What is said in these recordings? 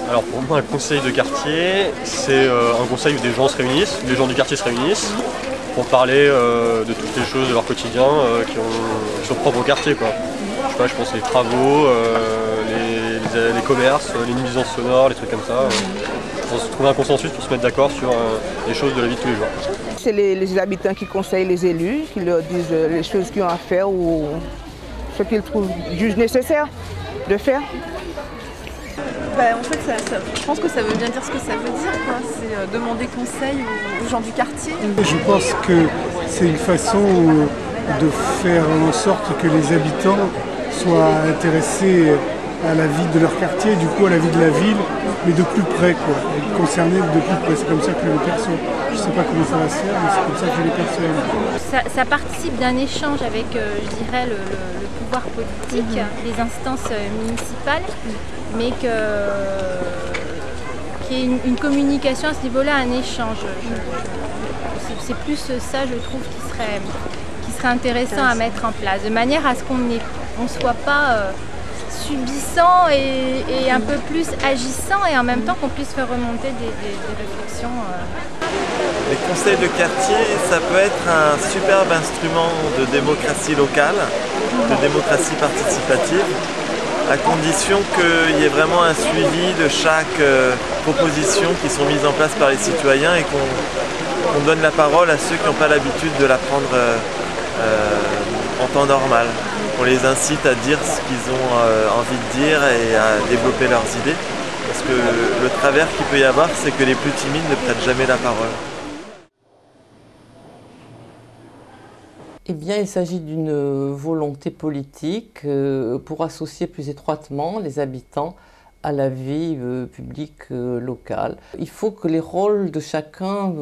Alors pour moi, un conseil de quartier, c'est un conseil où des gens se réunissent, les gens du quartier se réunissent pour parler de toutes les choses de leur quotidien qui sont propres au quartier, quoi. Je sais pas, je pense les travaux, les commerces, les nuisances sonores, les trucs comme ça. Pour se trouver un consensus pour se mettre d'accord sur les choses de la vie de tous les jours. C'est les habitants qui conseillent les élus, qui leur disent les choses qu'ils ont à faire ou ce qu'ils jugent nécessaire de faire. En fait, je pense que ça veut bien dire ce que ça veut dire, quoi. C'est demander conseil aux gens du quartier. Je pense que c'est une façon de faire en sorte que les habitants soient intéressés à la vie de leur quartier, du coup à la vie de la ville, mais de plus près, quoi, être concernés de plus près. C'est comme ça que je le perçois. Je ne sais pas comment ça va se faire, mais c'est comme ça que je le perçois. Ça participe d'un échange avec, je dirais, le pouvoir politique, les instances municipales, mais qu'il y ait une communication à ce niveau-là, un échange. C'est plus ça, je trouve, qui serait intéressant à mettre en place, de manière à ce qu'on ne soit pas subissant et un peu plus agissant, et en même temps qu'on puisse faire remonter des réflexions. Les conseils de quartier, ça peut être un superbe instrument de démocratie locale, de démocratie participative, à condition qu'il y ait vraiment un suivi de chaque proposition qui sont mises en place par les citoyens et qu'on donne la parole à ceux qui n'ont pas l'habitude de la prendre en temps normal. On les incite à dire ce qu'ils ont envie de dire et à développer leurs idées. Parce que le travers qu'il peut y avoir, c'est que les plus timides ne prêtent jamais la parole. Eh bien, il s'agit d'une volonté politique pour associer plus étroitement les habitants à la vie publique locale. Il faut que les rôles de chacun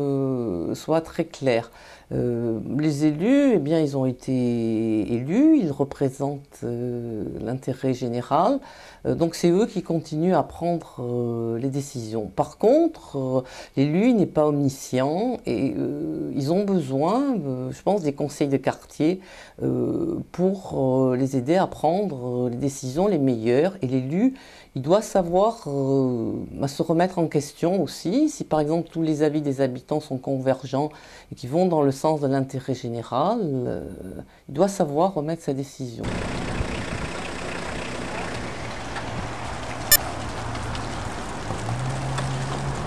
soient très clairs. Les élus, eh bien, ils ont été élus, ils représentent l'intérêt général, donc c'est eux qui continuent à prendre les décisions. Par contre, l'élu n'est pas omniscient et ils ont besoin, je pense, des conseils de quartier pour les aider à prendre les décisions les meilleures. Et l'élu, il doit savoir se remettre en question aussi. Si par exemple tous les avis des habitants sont convergents et qui vont dans le sens de l'intérêt général, il doit savoir remettre sa décision.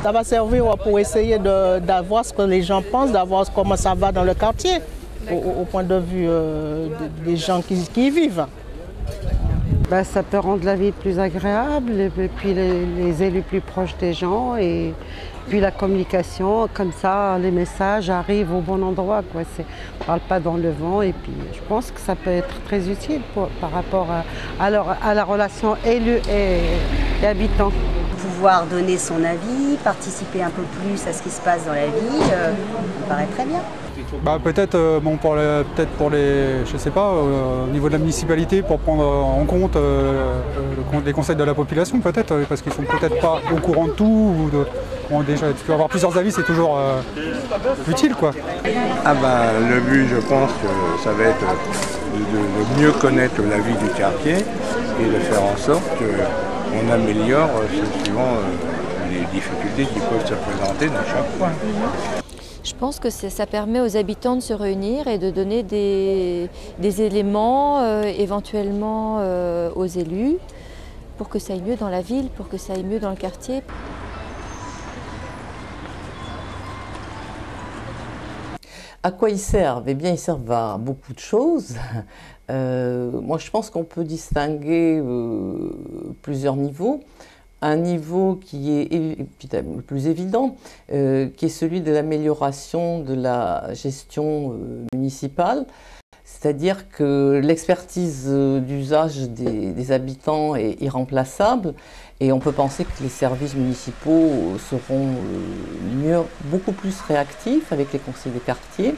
Ça va servir pour essayer d'avoir ce que les gens pensent, d'avoir comment ça va dans le quartier, au point de vue des gens qui y vivent. Ça peut rendre la vie plus agréable, et puis les élus plus proches des gens, et puis la communication, comme ça les messages arrivent au bon endroit, quoi. On ne parle pas dans le vent, et puis je pense que ça peut être très utile par rapport à la relation élu et habitant. Pouvoir donner son avis, participer un peu plus à ce qui se passe dans la vie, ça me paraît très bien. Peut-être pour les, je sais pas, au niveau de la municipalité, pour prendre en compte les conseils de la population, peut-être, parce qu'ils sont peut-être pas au courant de tout. Déjà, tu peux avoir plusieurs avis, c'est toujours utile, quoi. Le but, je pense que ça va être de mieux connaître la vie du quartier et de faire en sorte qu'on améliore suivant les difficultés qui peuvent se présenter dans chaque coin. Je pense que ça permet aux habitants de se réunir et de donner des éléments éventuellement aux élus pour que ça aille mieux dans la ville, pour que ça aille mieux dans le quartier. À quoi ils servent? Eh bien, ils servent à beaucoup de choses. Moi, je pense qu'on peut distinguer plusieurs niveaux. Un niveau qui est le plus évident, qui est celui de l'amélioration de la gestion municipale. C'est-à-dire que l'expertise d'usage des habitants est irremplaçable et on peut penser que les services municipaux seront beaucoup plus réactifs avec les conseils de quartier.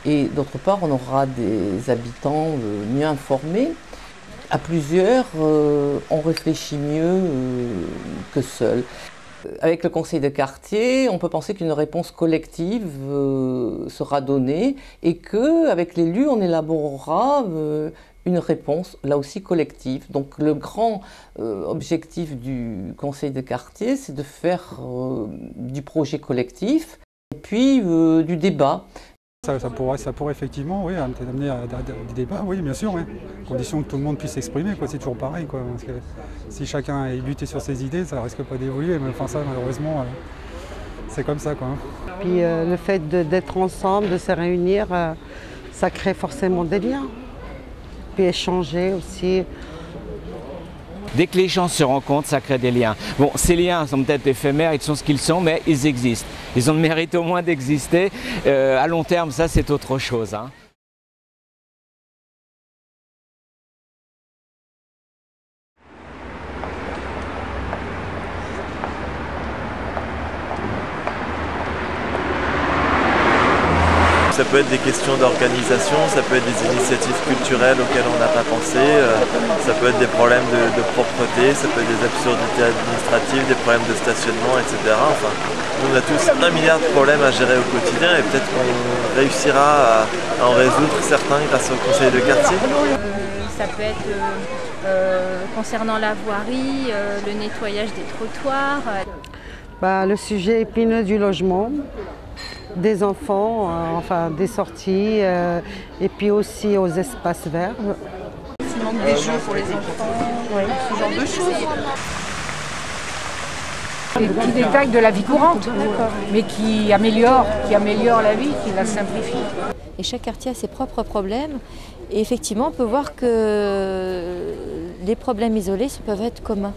Et d'autre part, on aura des habitants mieux informés. À plusieurs, on réfléchit mieux que seul. Avec le conseil de quartier, on peut penser qu'une réponse collective sera donnée et qu'avec l'élu, on élaborera une réponse, là aussi collective. Donc le grand objectif du conseil de quartier, c'est de faire du projet collectif et puis du débat. Ça pourrait effectivement amener à des débats, oui bien sûr, à condition que tout le monde puisse s'exprimer, c'est toujours pareil. Parce que si chacun est lutté sur ses idées, ça ne risque pas d'évoluer, mais enfin ça malheureusement c'est comme ça. Puis le fait d'être ensemble, de se réunir, ça crée forcément des liens. Puis échanger aussi. Dès que les gens se rencontrent, ça crée des liens. Bon, ces liens sont peut-être éphémères, ils sont ce qu'ils sont, mais ils existent. Ils ont le mérite au moins d'exister. À long terme, ça c'est autre chose. Ça peut être des questions d'organisation, ça peut être des initiatives culturelles auxquelles on n'a pas pensé, ça peut être des problèmes de propreté, ça peut être des absurdités administratives, des problèmes de stationnement, etc. Enfin, on a tous 1 milliard de problèmes à gérer au quotidien et peut-être qu'on réussira à en résoudre certains grâce au conseil de quartier. Ça peut être concernant la voirie, le nettoyage des trottoirs. Le sujet épineux du logement, des enfants, des sorties, et puis aussi aux espaces verts. Il manque des jeux pour les enfants, ce genre de choses. Des petits détails de la vie courante, mais qui améliorent la vie, qui la simplifient. Et chaque quartier a ses propres problèmes. Et effectivement, on peut voir que les problèmes isolés peuvent être communs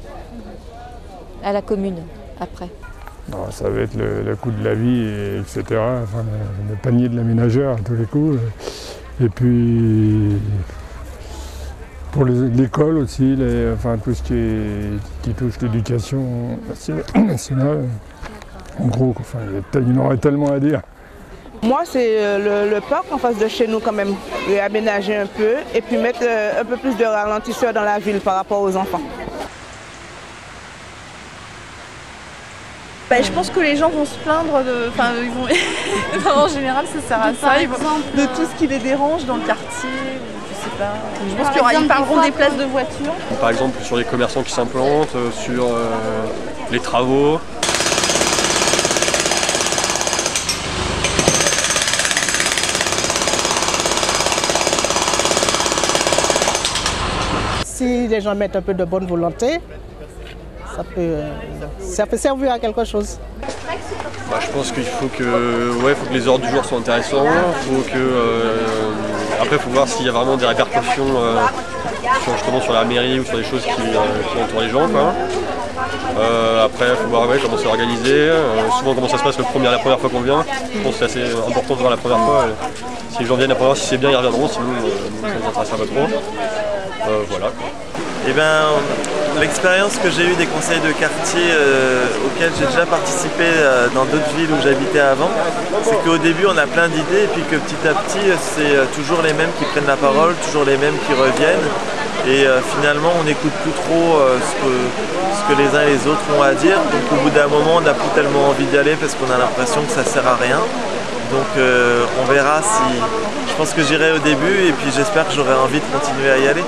à la commune après. Ça va être le coût de la vie, etc. Le panier de la ménagère à tous les coups. Et puis pour l'école aussi, tout ce qui touche l'éducation nationale. En gros, il y en aurait tellement à dire. Moi, c'est le parc en face de chez nous quand même, et aménager un peu et puis mettre un peu plus de ralentisseurs dans la ville par rapport aux enfants. Je pense que les gens vont se plaindre ils vont... en général ça sert à ça, de tout ce qui les dérange dans le quartier, je sais pas. Je pense qu'ils parleront des places de voiture. Par exemple sur les commerçants qui s'implantent, sur les travaux. Si les gens mettent un peu de bonne volonté, ça peut servir à quelque chose. Je pense qu'il faut que les ordres du jour soient intéressants. Après, il faut voir s'il y a vraiment des répercussions sur la mairie ou sur des choses qui entourent les gens. Après, il faut voir comment c'est organisé. Souvent, comment ça se passe la première fois qu'on vient. Je pense que c'est assez important de voir la première fois. Si les gens viennent la première fois, si c'est bien, ils reviendront. Sinon, ça ne nous intéresse pas trop. Voilà. L'expérience que j'ai eue des conseils de quartier auxquels j'ai déjà participé dans d'autres villes où j'habitais avant, c'est qu'au début on a plein d'idées et puis que petit à petit c'est toujours les mêmes qui prennent la parole, toujours les mêmes qui reviennent et finalement on n'écoute plus trop ce que les uns et les autres ont à dire. Donc au bout d'un moment on n'a plus tellement envie d'y aller parce qu'on a l'impression que ça sert à rien. Donc on verra si... Je pense que j'irai au début et puis j'espère que j'aurai envie de continuer à y aller.